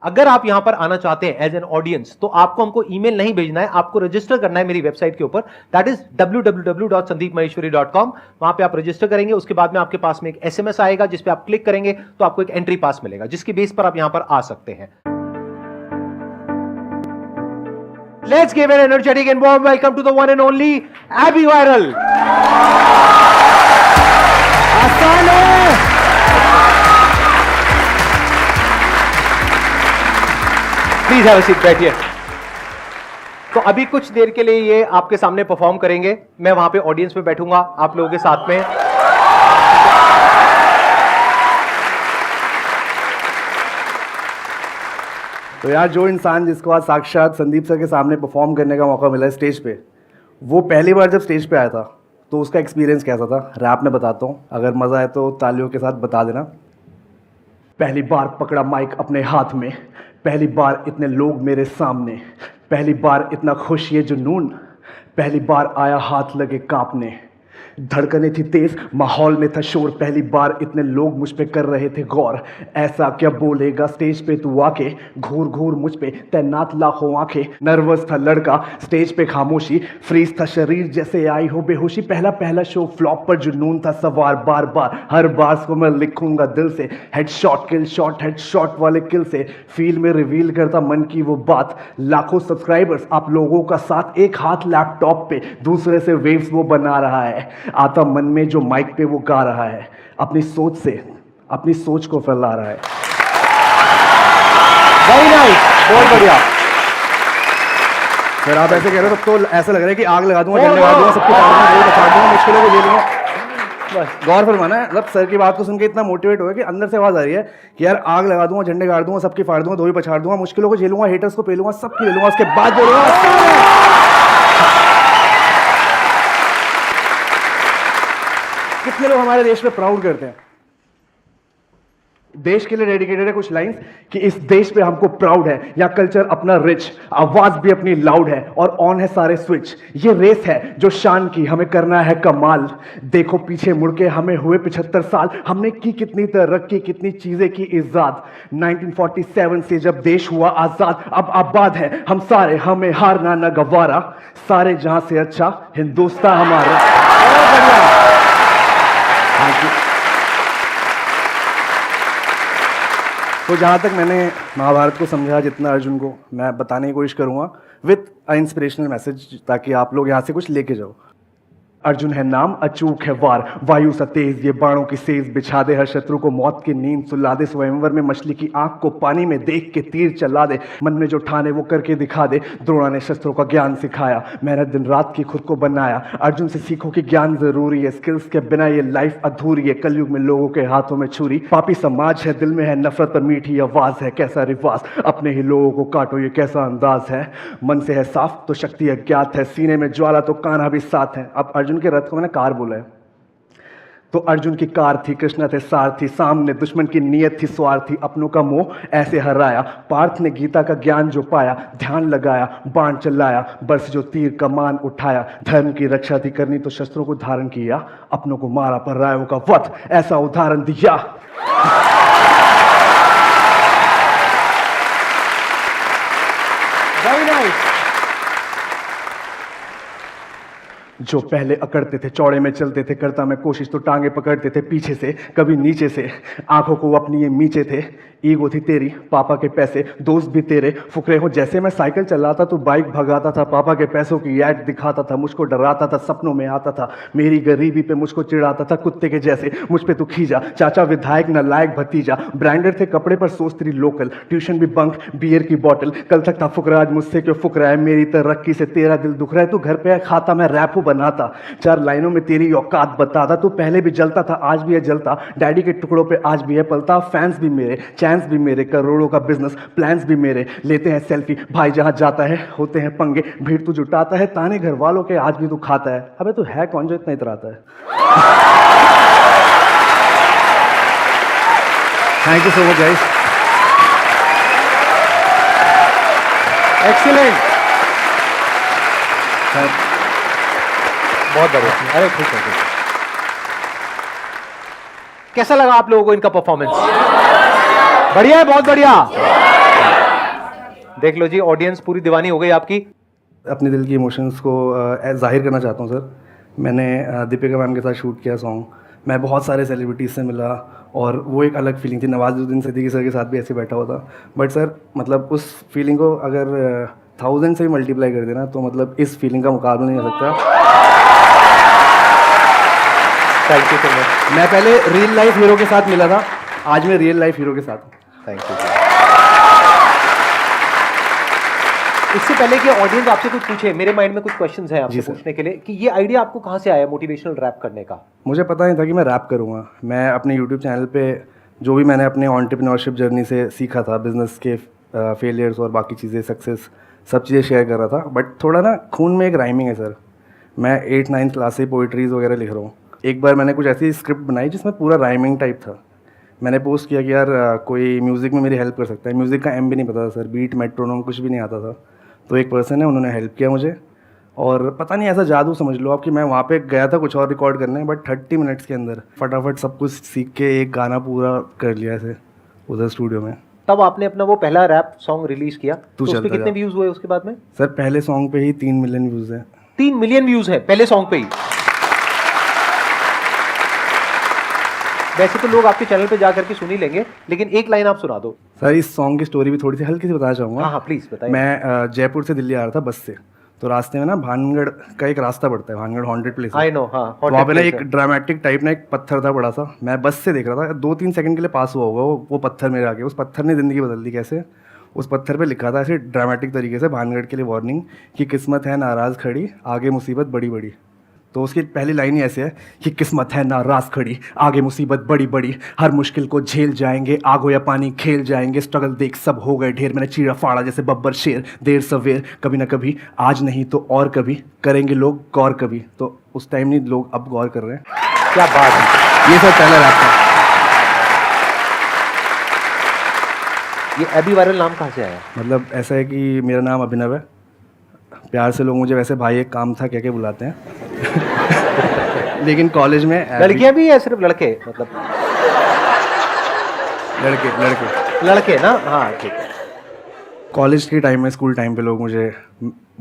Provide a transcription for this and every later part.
अगर आप यहां पर आना चाहते हैं एज एन ऑडियंस, तो आपको हमको ईमेल नहीं भेजना है, आपको रजिस्टर करना है मेरी वेबसाइट के ऊपर, दैट इज www.sandeepmaheshwari.com। वहां पे आप रजिस्टर करेंगे, उसके बाद में आपके पास में एक एसएमएस आएगा, जिस पे आप क्लिक करेंगे तो आपको एक एंट्री पास मिलेगा, जिसकी बेस पर आप यहां पर आ सकते हैं। Let's give an energetic and warm welcome to the one and only Abby Viral. आसान है। प्लीज हैव अ सीट, बैठिए। तो अभी कुछ देर के लिए ये आपके सामने परफॉर्म करेंगे, मैं वहां पे ऑडियंस में बैठूंगा आप लोगों के साथ में। तो यार, जो इंसान जिसको आज साक्षात संदीप सर के सामने परफॉर्म करने का मौका मिला है स्टेज पे, वो पहली बार जब स्टेज पे आया था तो उसका एक्सपीरियंस कैसा था, रैप में बताता हूँ। अगर मज़ा आए तो तालियों के साथ बता देना। पहली बार पकड़ा माइक अपने हाथ में, पहली बार इतने लोग मेरे सामने, पहली बार इतना खुश ये जुनून, पहली बार आया हाथ लगे कांपने, धड़कने थी तेज, माहौल में था शोर, पहली बार इतने लोग मुझ पे कर रहे थे गौर। ऐसा क्या बोलेगा स्टेज पे तू आके, घूर घूर मुझ पे तैनात लाखों आंखें। नर्वस था लड़का, स्टेज पे खामोशी, फ्रीज था शरीर जैसे आई हो बेहोशी। पहला पहला शो फ्लॉप पर जुनून था सवार, बार बार हर बार को मैं लिखूंगा दिल से। हेडशॉट किल शॉट, हेडशॉट वाले किल से फील में रिवील करता मन की वो बात। लाखों सब्सक्राइबर्स, आप लोगों का साथ, एक हाथ लैपटॉप पे, दूसरे से वेव्स वो बना रहा है। आता मन में जो माइक पे वो गा रहा है, अपनी सोच से अपनी सोच को फैला रहा है। वेरी नाइस, बहुत बढ़िया। फिर आप ऐसे कह रहे हो तब तो ऐसा लग रहा है कि आग लगा दूंगा, जल लगा दूंगा, सबको बता दूंगा, मुश्किलों को झेलूंगा। गौर फरमाना है, मतलब सर की बात को सुन के इतना मोटिवेट हो गया कि अंदर से आवाज आ रही है कि यार आग लगा दूंगा, झंडे गाड़ दूंगा, सबकी फाड़ दूंगा, धोबी पछाड़ दूंगा, मुश्किलों को झेलूंगा, हेटर्स को पेलूंगा, सबकी ले लूंगा, उसके बाद बोलूंगा। कितने लोग हमारे देश में प्राउड करते हैं, देश के लिए डेडिकेटेड है कुछ लाइंस कि इस देश पे हमको प्राउड है, या कल्चर अपना रिच, आवाज भी अपनी लाउड है और ऑन है सारे स्विच। ये रेस है जो शान की, हमें करना है कमाल। देखो पीछे मुड़ के, हमें हुए 75 साल, हमने की कितनी तरक्की, कितनी चीजें की इजाद। 1947 से जब देश हुआ आजाद, अब आबाद है हम सारे, हमें हारना न गवारा। सारे जहां से अच्छा हिंदुस्तान हमारा। तो जहाँ तक मैंने महाभारत को समझा, जितना अर्जुन को, मैं बताने की कोशिश करूँगा विथ इंस्पिरेशनल मैसेज, ताकि आप लोग यहाँ से कुछ लेके जाओ। अर्जुन है नाम, अचूक है वार, वायु सा तेज, ये बाणों की सेज, बिछा दे हर शत्रु को मौत की नींद सुला दे। स्वयंवर में मछली की आंख को पानी में देख के तीर चला दे, मन में जो ठाने वो करके दिखा दे। द्रोणा ने शस्त्रों का ज्ञान सिखाया, मेहनत दिन रात की खुद को बनाया। अर्जुन से सीखो कि ज्ञान जरूरी है, स्किल्स के बिना ये लाइफ अधूरी है। कलयुग में लोगों के हाथों में छुरी, पापी समाज है, दिल में है नफरत पर मीठी आवाज है। कैसा रिवाज, अपने ही लोगों को काटो, ये कैसा अंदाज है। मन से है साफ तो शक्ति अज्ञात है, सीने में ज्वाला तो कान्हा भी साथ है। अब अर्जुन के रथ को मैंने कार बोला है, तो अर्जुन की कार थी, कृष्णा थे सारथी, सामने दुश्मन की नीयत थी स्वार्थी। अपनों का मोह ऐसे हराया, पार्थ ने गीता का ज्ञान जो पाया। ध्यान लगाया, बाण चलाया, बरस जो तीर कमान उठाया। धर्म की रक्षा थी करनी तो शस्त्रों को धारण किया, अपनों को मारा पर रायों का वध ऐसा उदाहरण दिया। Very nice. जो पहले अकड़ते थे, चौड़े में चलते थे, करता मैं कोशिश तो टांगे पकड़ते थे पीछे से, कभी नीचे से। आंखों को अपनी ये नीचे थे, ईगो थी तेरी, पापा के पैसे, दोस्त भी तेरे फुकरे हो। जैसे मैं साइकिल चलाता तो बाइक भगाता था, पापा के पैसों की ऐड दिखाता था, मुझको डराता था, सपनों में आता था। मेरी गरीबी पे मुझको चिढ़ाता था, कुत्ते के जैसे मुझ पे तू खींचा। चाचा विधायक न लायक भतीजा, ब्रांडेड थे कपड़े पर सोच तेरी लोकल। ट्यूशन भी बंक, बियर की बॉटल, कल तक था फुकरा, आज मुझसे क्यों फुकरा है। मेरी तरक्की से तेरा दिल दुख रहा है, तू घर पे खाता मैं रैप बनाता, 4 लाइनों में तेरी औकात बताता। तू पहले भी जलता था, आज भी है जलता, डैडी के टुकड़ों पे आज भी है पलता। फैंस भी मेरे, चैंस भी मेरे, करोड़ों का बिजनेस प्लान्स भी मेरे। लेते हैं सेल्फी भाई जहां जाता है, होते हैं पंगे, भीड़ तू जुटाता है। ताने घर वालों के आज भी तू खाता है। अबे तू है कौन जो इतना इतराता है? Thank you so much guys. Excellent, बहुत बढ़िया। अरे ठीक है। कैसा लगा आप लोगों को इनका परफॉर्मेंस? बढ़िया है, बहुत बढ़िया। देख लो जी, ऑडियंस पूरी दीवानी हो गई आपकी। अपने दिल की इमोशंस को जाहिर करना चाहता हूँ सर। मैंने दीपिका मैम के साथ शूट किया सॉन्ग। मैं बहुत सारे सेलिब्रिटीज़ से मिला और वो एक अलग फीलिंग थी। नवाजुद्दीन सिद्दीकी सर के साथ भी ऐसे बैठा हुआ था। बट सर मतलब उस फीलिंग को अगर 1000 से भी मल्टीप्लाई कर देना तो मतलब इस फीलिंग का मुकाबला नहीं हो सकता। Thank you so much. मैं पहले रियल लाइफ हीरो के साथ मिला था, आज मैं रियल लाइफ हीरो के साथ हूँ। Thank you. इससे पहले कि ऑडियंस आपसे कुछ पूछे, मेरे माइंड में कुछ क्वेश्चंस हैं आपसे पूछने के लिए कि ये आइडिया आपको कहाँ से आया मोटिवेशनल रैप करने का? मुझे पता नहीं था कि मैं रैप करूँगा। मैं अपने यूट्यूब चैनल पे जो भी मैंने अपने एंटरप्रेन्योरशिप जर्नी से सीखा था, बिजनेस के फेलियर्स और बाकी चीज़ें, सक्सेस, सब चीज़ें शेयर कर रहा था। बट थोड़ा ना खून में एक राइमिंग है सर। मैं 8-9 क्लास से पोइट्रीज़ वगैरह लिख रहा हूँ। एक बार मैंने कुछ ऐसी स्क्रिप्ट बनाई जिसमें पूरा राइमिंग टाइप था। मैंने पोस्ट किया कि यार कोई म्यूज़िक में मेरी हेल्प कर सकता है। म्यूज़िक का एम भी नहीं पता था सर, बीट, मेट्रोनोम कुछ भी नहीं आता था। तो एक पर्सन है, उन्होंने हेल्प किया मुझे और पता नहीं ऐसा जादू समझ लो आप कि मैं वहाँ पे गया था कुछ और रिकॉर्ड करने, बट 30 मिनट्स के अंदर फटाफट सब कुछ सीख के एक गाना पूरा कर लिया ऐसे उधर स्टूडियो में। तब आपने अपना वो पहला रैप सॉन्ग रिलीज किया, तो उस पे चलता कितने जा। व्यूज हुए उसके बाद में? सर पहले सॉन्ग पे ही 3 मिलियन व्यूज़ हैं। 3 मिलियन व्यूज है पहले सॉन्ग पे ही। वैसे तो लोग आपके चैनल पे जा करके सुन ही लेंगे, लेकिन एक लाइन आप सुना दो। सर इस सॉन्ग की स्टोरी भी थोड़ी सी हल्की सी बताना चाहूँगा। हाँ हाँ प्लीज बताइए। मैं जयपुर से दिल्ली आ रहा था बस से, तो रास्ते में ना भानगढ़ का एक रास्ता पड़ता है, Bhangarh haunted place. I know, हाँ। तो वहाँ पे ना एक ड्रामेटिक टाइप ना एक पत्थर था बड़ा सा। मैं बस से देख रहा था, 2-3 सेकंड के लिए पास हुआ होगा वो पत्थर मेरे आगे। उस पत्थर ने ज़िंदगी बदल दी। कैसे? उस पत्थर पे लिखा था ऐसे ड्रामेटिक तरीके से, भानगढ़ के लिए वार्निंग कि किस्मत है नाराज़ खड़ी, आगे मुसीबत बड़ी बड़ी। तो उसकी पहली लाइन ही ऐसे है कि किस्मत है नाराज़ खड़ी, आगे मुसीबत बड़ी बड़ी, हर मुश्किल को झेल जाएंगे, आग हो या पानी खेल जाएंगे, स्ट्रगल देख सब हो गए ढेर, मैंने चीरा फाड़ा जैसे बब्बर शेर, देर सवेर कभी ना कभी, आज नहीं तो और कभी, करेंगे लोग गौर कभी। तो उस टाइम नहीं, लोग अब गौर कर रहे हैं। क्या बात है। ये सब पहला रैप था। ये अभी वायरल नाम कहाँ से आया? मतलब ऐसा है कि मेरा नाम अभिनव है, प्यार से लोग मुझे वैसे भाई एक काम था कह के बुलाते हैं। लेकिन कॉलेज में लड़कियां भी है सिर्फ लड़के? मतलब लड़के ना, हाँ ठीक है। कॉलेज के टाइम में, स्कूल टाइम पे लोग मुझे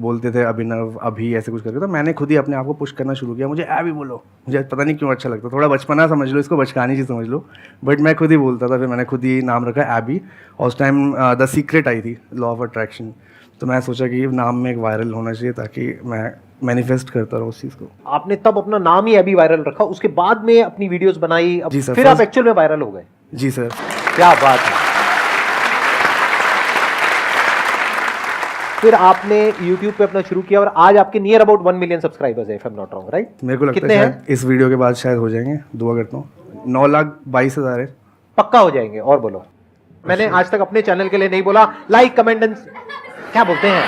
बोलते थे अभिनव, अभी, ऐसे कुछ करके। तो मैंने खुद ही अपने आप को पुश करना शुरू किया, मुझे ऐबी बोलो। मुझे पता नहीं क्यों अच्छा लगता, थोड़ा बचपना समझ लो इसको, बचकानी चीज़ समझ लो, बट मैं खुद ही बोलता था। फिर मैंने खुद ही नाम रखा एबी, और उस टाइम द सीक्रेट आई थी, लॉ ऑफ अट्रैक्शन। तो मैं सोचा कि नाम में एक वायरल होना चाहिए ताकि मैं मैनिफेस्ट करता रहूँ उस चीज़ को। आपने तब अपना नाम ही अभी वायरल रखा, उसके बाद में अपनी वीडियोस बनाई, अब जी सर, फिर आप एक्चुअल में वायरल हो गए? जी सर। क्या बात है। फिर आपने YouTube पे अपना शुरू किया और आज आपके नियर अबाउट 1 मिलियन सब्सक्राइबर्स है, if I am not wrong, right? मेरे को लगता कितने है हैं? शायद इस वीडियो के बाद शायद हो जाएंगे, दुआ करता हूँ। 9,22,000 है। पक्का हो जाएंगे। और बोलो। मैंने आज तक अपने चैनल के लिए नहीं बोला लाइक कमेंट एंड क्या बोलते हैं,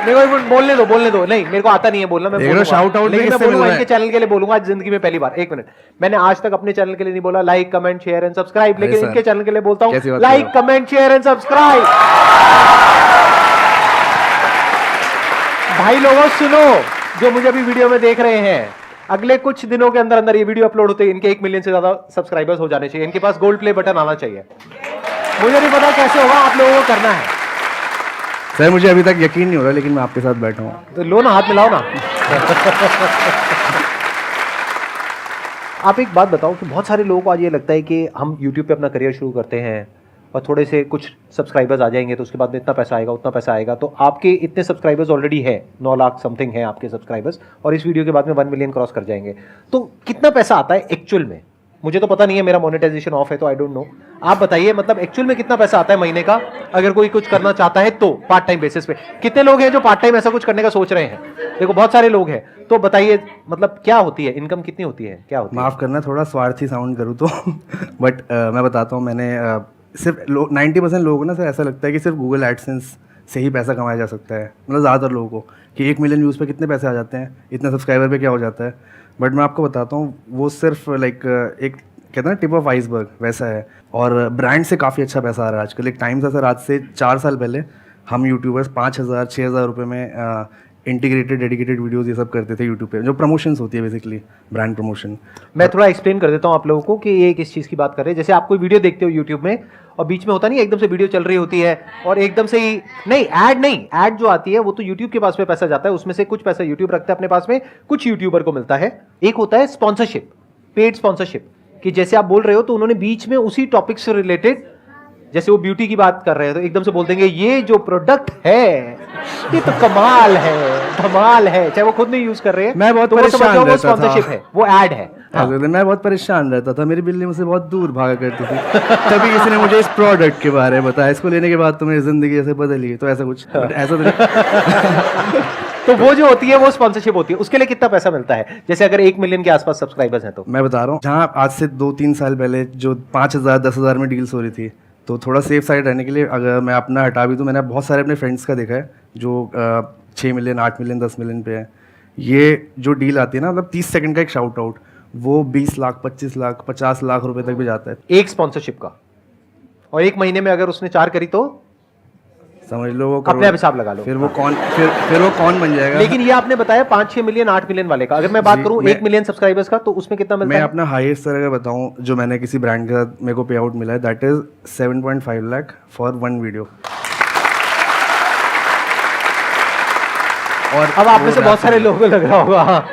मेरे को बोलने दो। नहीं, मेरे को आता नहीं है बोलना, मैं बोलूंगा, शाउट आउट लेकिन मैं बोलूंगा, इनके चैनल के लिए बोलूंगा आज जिंदगी में पहली बार। 1 मिनट, मैंने आज तक अपने चैनल के लिए नहीं बोला like comment share and subscribe, लेकिन इनके चैनल के लिए बोलता हूँ like comment share and subscribe. भाई लोगों सुनो, जो मुझे अभी वीडियो में देख रहे हैं, अगले कुछ दिनों के अंदर अंदर ये वीडियो अपलोड होते इनके 1 मिलियन से ज्यादा सब्सक्राइबर्स हो जाने चाहिए। इनके पास गोल्ड प्ले बटन आना चाहिए। मुझे नहीं पता कैसे होगा, आप लोगों को करना है। सर मुझे अभी तक यकीन नहीं हो रहा, लेकिन मैं आपके साथ बैठा हूँ। तो लो ना, हाथ मिलाओ ना। आप एक बात बताओ कि बहुत सारे लोगों को आज ये लगता है कि हम YouTube पे अपना करियर शुरू करते हैं और थोड़े से कुछ सब्सक्राइबर्स आ जाएंगे तो उसके बाद में इतना पैसा आएगा, उतना पैसा आएगा। तो आपके इतने सब्सक्राइबर्स ऑलरेडी है, 9 लाख समथिंग है आपके सब्सक्राइबर्स, और इस वीडियो के बाद में 1 मिलियन क्रॉस कर जाएंगे। तो कितना पैसा आता है एक्चुअल में? मुझे तो पता नहीं है, मेरा मोनेटाइजेशन ऑफ है तो आई डोंट नो। आप बताइए, मतलब एक्चुअल में कितना पैसा आता है महीने का, अगर कोई कुछ करना चाहता है तो पार्ट टाइम बेसिस पे? कितने लोग हैं जो पार्ट टाइम ऐसा कुछ करने का सोच रहे हैं? देखो बहुत सारे लोग हैं, तो बताइए मतलब क्या होती है इनकम, कितनी होती है, क्या होती है? माफ़ करना थोड़ा स्वार्थी साउंड करूँ तो बट मैं बताता हूँ। मैंने सिर्फ 90% लोगों को ना सर ऐसा लगता है कि सिर्फ गूगल एडसेंस से ही पैसा कमाया जा सकता है, मतलब ज़्यादातर लोगों को, कि 1 मिलियन व्यूज़ पे कितने पैसे आ जाते हैं, इतने सब्सक्राइबर पे क्या हो जाता है। बट मैं आपको बताता हूँ, वो सिर्फ लाइक एक कहते हैं टिप ऑफ आइसबर्ग वैसा है। और ब्रांड से काफ़ी अच्छा पैसा आ रहा है आजकल। एक टाइम था सर, आज से 4 साल पहले हम यूट्यूबर्स 5,000-6,000 रुपये में इंटीग्रेटेड डेडिकेटेड वीडियोस ये सब करते थे यूट्यूब पे, जो प्रमोशंस होती है बेसिकली, ब्रांड प्रमोशन। मैं थोड़ा एक्सप्लेन कर देता हूँ आप लोगों को कि ये किस चीज़ की बात कर रहे हैं। जैसे आप कोई वीडियो देखते हो यूट्यूब में और बीच में होता नहीं, एकदम से वीडियो चल रही होती है और एकदम से ही नहीं, ऐड जो आती है वो तो यूट्यूब के पास में पैसा जाता है, उसमें से कुछ पैसा यूट्यूब रखता है अपने पास में, कुछ यूट्यूबर को मिलता है। एक होता है स्पॉन्सरशिप, पेड स्पॉन्सरशिप, कि जैसे आप बोल रहे हो तो उन्होंने बीच में उसी टॉपिक से रिलेटेड, जैसे वो ब्यूटी की बात कर रहे हैं तो एकदम से बोल देंगे ये जो प्रोडक्ट है ये तो कमाल है, धमाल है, चाहे वो खुद नहीं यूज कर रहे हैं। मैं बहुत तो वो समझ परेशान जाओ वो रहता था। स्पॉन्सरशिप है, वो ऐड है। हाँ। मैं बहुत परेशान रहता था, मेरी बिल्ली मुझसे बहुत दूर भागा करती थी। तभी किसी ने मुझे इस प्रोडक्ट के बारे में बताया, इसको लेने के बाद तो मेरी जिंदगी ऐसे बदली, तो ऐसा कुछ ऐसा तो वो जो होती है वो स्पॉन्सरशिप होती है। उसके लिए कितना पैसा मिलता है? जैसे अगर 1 मिलियन के आसपास सब्सक्राइबर्स हैं तो मैं बता रहा हूँ, जहाँ आज से 2-3 साल पहले जो 5,000 10,000 में डील्स हो रही थी, तो थोड़ा सेफ साइड रहने के लिए अगर मैं अपना हटा भी दूँ, मैंने बहुत सारे अपने फ्रेंड्स का देखा है जो 6 मिलियन 8 मिलियन 10 मिलियन पे है। ये जो डील आती है ना, मतलब 30 सेकंड का एक शाउट आउट, वो 20 लाख 25 लाख 50 लाख रुपए तक भी जाता है एक स्पॉन्सरशिप का। और 1 महीने में अगर उसने 4 करी तो समझ लो वो अपने आप हिसाब लगा लो। फिर वो कौन बन जाएगा। लेकिन ये आपने बताया 5-6 मिलियन 8 मिलियन वाले का। अगर मैं बात करूं 1 मिलियन सब्सक्राइबर्स का, तो उसमें कितना मिलता मैं है? अपना हाईएस्ट अगर बताऊं जो मैंने किसी ब्रांड के साथ मेरे को पे आउट मिला है, that is 7.5 lakh for 1 video. और अब आप में से बहुत सारे लोगों को लग रहा होगा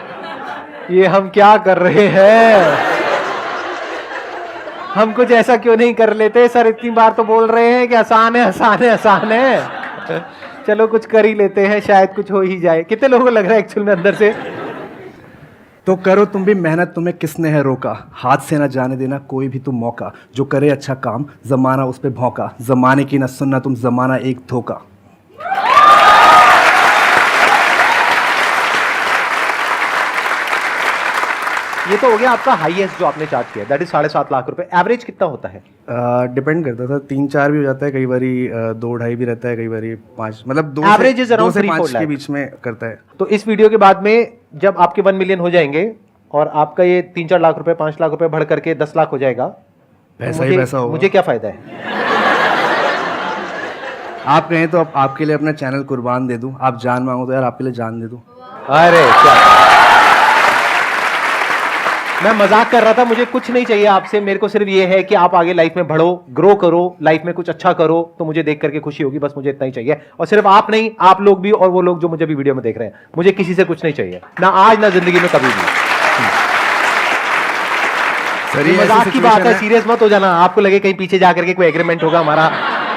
ये हम क्या कर रहे हैं, हम कुछ ऐसा क्यों नहीं कर लेते सर, इतनी बार तो बोल रहे हैं कि आसान है आसान है आसान है, चलो कुछ कर ही लेते हैं, शायद कुछ हो ही जाए। कितने लोगों को लग रहा है एक्चुअल में अंदर से? तो करो तुम भी मेहनत, तुम्हें किसने है रोका, हाथ से ना जाने देना कोई भी तुम मौका, जो करे अच्छा काम जमाना उस पे भौंका, जमाने की ना सुनना तुम जमाना एक धोखा। ये तो हो गया आपका हाईएस्ट जो आपने चार्ज किया, दैट इज 7.5 लाख रुपए। एवरेज कितना होता है? डिपेंड करता था, 3-4 भी हो जाता है कई बारी, 2-2.5 भी रहता है कई बारी 5, मतलब 2 Average is around से 5 3-4 के बीच में करता है। तो इस वीडियो के बाद में जब आपके 1 मिलियन हो जाएंगे और आपका ये 3-4 लाख रुपए 5 लाख रुपए बढ़ करके 10 लाख हो जाएगा, पैसा ही पैसा होगा। मुझे क्या फायदा है? आप कहें तो आपके लिए अपना चैनल कुर्बान दे दूं, आप जान मांगो तो यार आपके लिए जान दे दूं। अरे क्या, मैं मजाक कर रहा था, मुझे कुछ नहीं चाहिए आपसे, मेरे को सिर्फ ये है कि आप आगे लाइफ में बढ़ो, ग्रो करो, लाइफ में कुछ अच्छा करो, तो मुझे देख करके खुशी होगी, बस मुझे इतना ही चाहिए। और सिर्फ आप नहीं, आप लोग भी और वो लोग जो मुझे भी वीडियो में देख रहे हैं, मुझे किसी से कुछ नहीं चाहिए, ना आज ना जिंदगी में कभी भी। सर ये मजाक की बात है, सीरियस मत हो जाना। आपको लगे कहीं पीछे जाकर के कोई एग्रीमेंट होगा हमारा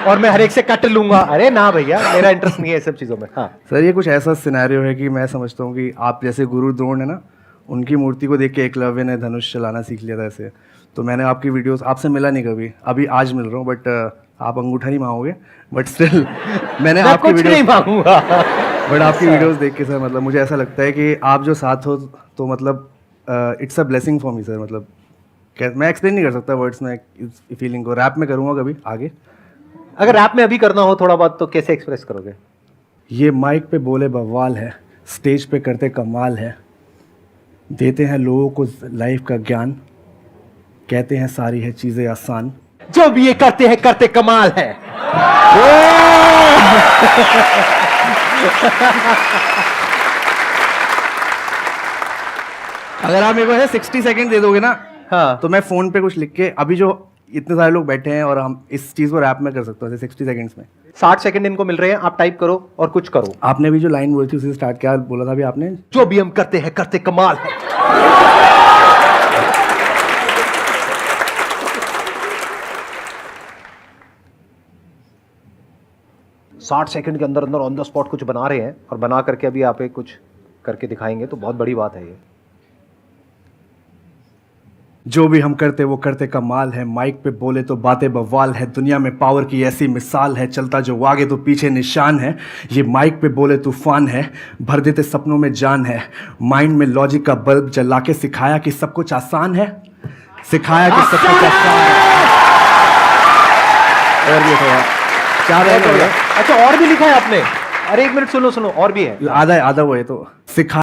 और मैं हर एक से कट लूंगा, अरे ना भैया, मेरा इंटरेस्ट नहीं है सब चीजों में। हाँ सर, ये कुछ ऐसा सिनेरियो है कि मैं समझता हूँ कि आप जैसे गुरु द्रोण है ना, उनकी मूर्ति को देख के एकलव्य ने धनुष चलाना सीख लिया था ऐसे। तो मैंने आपकी वीडियोस, आपसे मिला नहीं कभी, अभी आज मिल रहा हूँ, बट आप अंगूठा नहीं मांगोगे, बट स्टिल मैंने आपकी वीडियो नहीं मांगूंगा बट आपकी वीडियोस देख के सर मतलब मुझे ऐसा लगता है कि आप जो साथ हो तो मतलब it's a blessing for me sir. मतलब मैं एक्सप्लेन नहीं कर सकता वर्ड्स में इस फीलिंग को। रैप में करूँगा कभी आगे, अगर रैप में अभी करना हो थोड़ा बहुत तो कैसे एक्सप्रेस करोगे? ये माइक पे बोले बवाल है, स्टेज पे करते कमाल है, देते हैं लोगों को लाइफ का ज्ञान, कहते हैं सारी है चीजें आसान, जो भी ये करते हैं करते कमाल है। अगर आप मेरे को 60 सेकंड दे दोगे ना, हाँ तो मैं फोन पे कुछ लिख के, अभी जो इतने सारे लोग बैठे हैं और हम इस चीज को रैप में कर सकते हैं 60 सेकंड्स में। 60 सेकंड इनको मिल रहे हैं, आप टाइप करो और कुछ करो। आपने भी जो लाइन बोली थी उसे स्टार्ट, क्या बोला था अभी आपने? जो भी हम करते हैं करते कमाल है। 60 सेकंड के अंदर अंदर ऑन द स्पॉट कुछ बना रहे हैं और बना करके अभी आप एक कुछ करके दिखाएंगे, तो बहुत बड़ी बात है ये। जो भी हम करते वो करते कमाल है, माइक पे बोले तो बातें बवाल है, दुनिया में पावर की ऐसी मिसाल है, चलता जो आगे तो पीछे निशान है, ये माइक पे बोले तूफान है, भर देते सपनों में जान है, माइंड में लॉजिक का बल्ब जला के सिखाया कि सब कुछ आसान है, सिखाया कि सब कुछ आसान है। और ये थोड़ा क्या अच्छा और भी लिखा है आपने? अरे 1 मिनट सुनो सुनो, और भी है, आधा वो है तो सिखा